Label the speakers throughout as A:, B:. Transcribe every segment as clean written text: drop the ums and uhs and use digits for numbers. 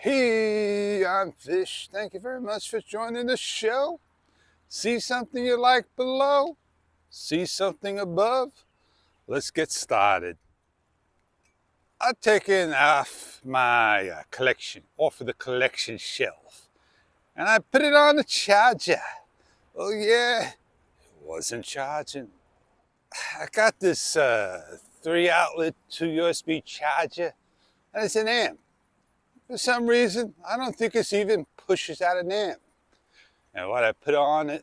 A: Hey, I'm Fish. Thank you very much for joining the show. See something you like below? See something above? Let's get started. I've taken off my collection, off of the collection shelf, and I put it on the charger. Oh yeah, it wasn't charging. I got this 3-outlet 2 USB charger, and it's an amp. For some reason, I don't think it's even pushes out an amp. And what I put on it,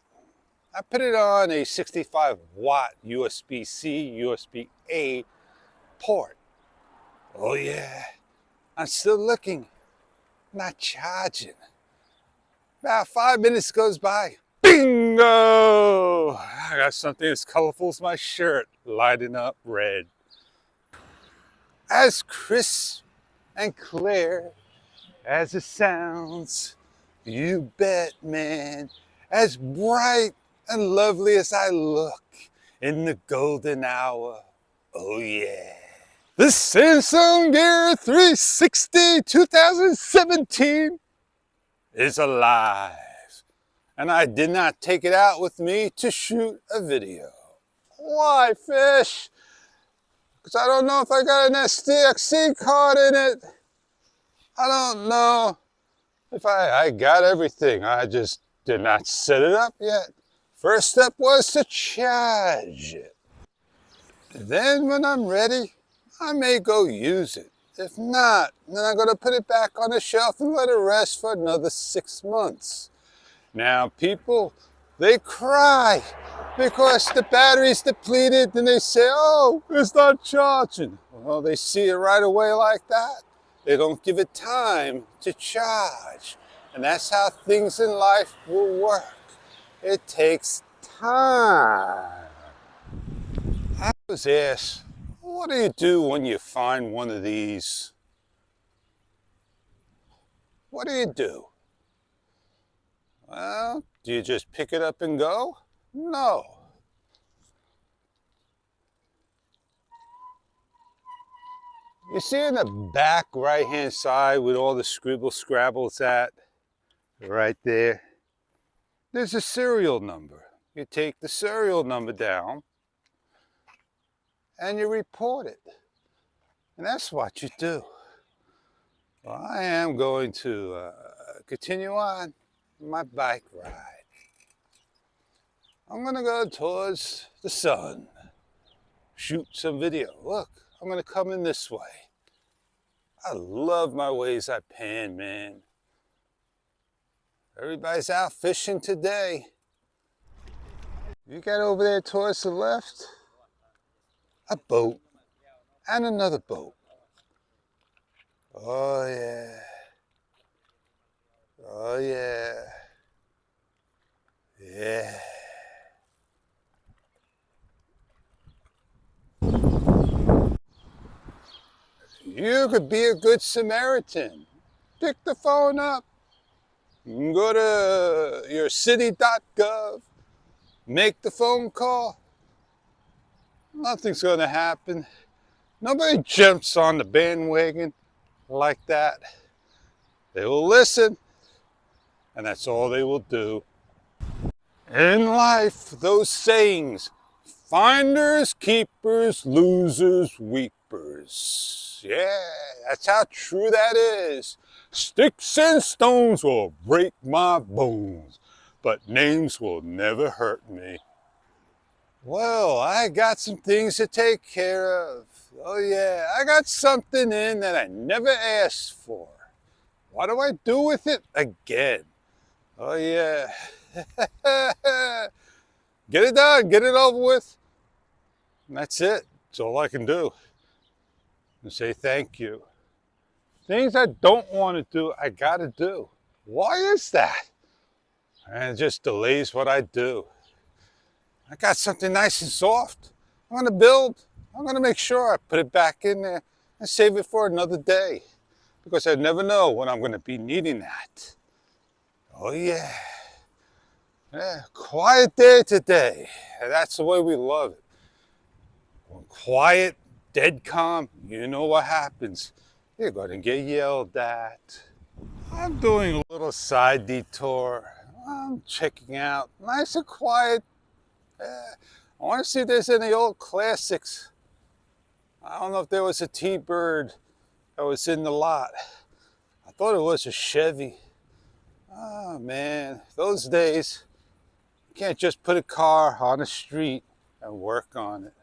A: I put it on a 65 watt USB-C, USB-A port. Oh yeah, I'm still looking, not charging. About 5 minutes goes by. Bingo! I got something as colorful as my shirt lighting up red. As crisp and clear as it sounds, you bet, man. As bright and lovely as I look in the golden hour. Oh yeah. The Samsung Gear 360 2017 is alive. And I did not take it out with me to shoot a video. Why, Fish? Because I don't know if I got an SDXC card in it. I don't know if I got everything. I just did not set it up yet. First step was to charge it. Then when I'm ready, I may go use it. If not, then I'm going to put it back on the shelf and let it rest for another 6 months. Now people, they cry because the battery's depleted and they say, oh, it's not charging. Well, they see it right away like that. They don't give it time to charge. And that's how things in life will work. It takes time. I was asked, what do you do when you find one of these? What do you do? Well, do you just pick it up and go? No. You see in the back right-hand side with all the scribble scrabbles at, right there, there's a serial number. You take the serial number down and you report it. And that's what you do. Well, I am going to continue on my bike ride. I'm going to go towards the sun, shoot some video. Look, I'm going to come in this way. I love my ways I pan, man. Everybody's out fishing today. You got over there towards the left, a boat and another boat. Oh yeah. Oh yeah. Yeah. You could be a good Samaritan. Pick the phone up. Go to your city.gov. Make the phone call. Nothing's going to happen. Nobody jumps on the bandwagon like that. They will listen, and that's all they will do. In life, those sayings, finders, keepers, losers, weepers. Yeah, that's how true that is. Sticks and stones will break my bones, but names will never hurt me. Well, I got some things to take care of. Oh yeah, I got something in that I never asked for. What do I do with it again? Oh yeah. Get it done, get it over with. And that's it. That's all I can do. And say thank you. Things I don't want to do, I gotta do. Why is that? And it just delays what I do. I got something nice and soft. I'm gonna build. I'm gonna make sure I put it back in there and save it for another day. Because I never know when I'm gonna be needing that. Oh yeah. Yeah, quiet day today. And that's the way we love it. When quiet, dead calm, you know what happens. You're gonna get yelled at. I'm doing a little side detour. I'm checking out nice and quiet. I want to see if there's any old classics. I don't know if there was a T-Bird that was in the lot. I thought it was a Chevy. Oh man, those days, you can't just put a car on the street and work on it.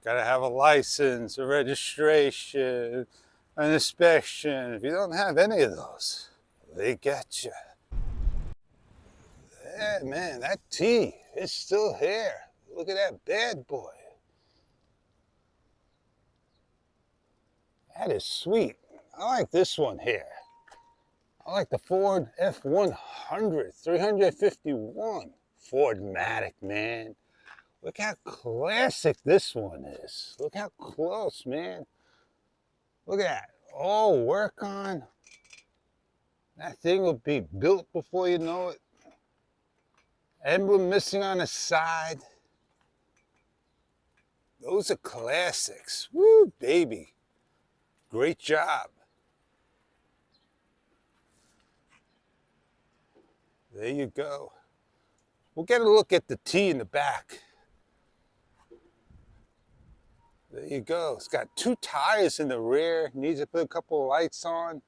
A: Gotta have a license, a registration, an inspection. If you don't have any of those, they get you. Yeah, man, that T is still here. Look at that bad boy. That is sweet. I like this one here. I like the Ford F100, 351. Fordmatic, man. Look how classic this one is. Look how close, man. Look at that. Oh, work on. That thing will be built before you know it. Emblem missing on the side. Those are classics. Woo, baby. Great job. There you go. We'll get a look at the T in the back. There you go. It's got 2 tires in the rear. Needs to put a couple of lights on.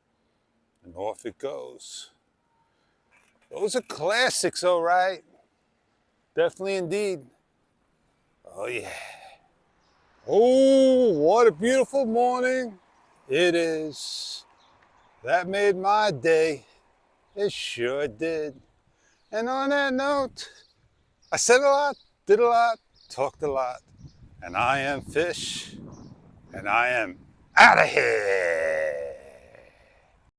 A: And off it goes. Those are classics, all right. Definitely indeed. Oh, yeah. Oh, what a beautiful morning it is. That made my day. It sure did. And on that note, I said a lot, did a lot, talked a lot. And I am Fish, and I am out of here.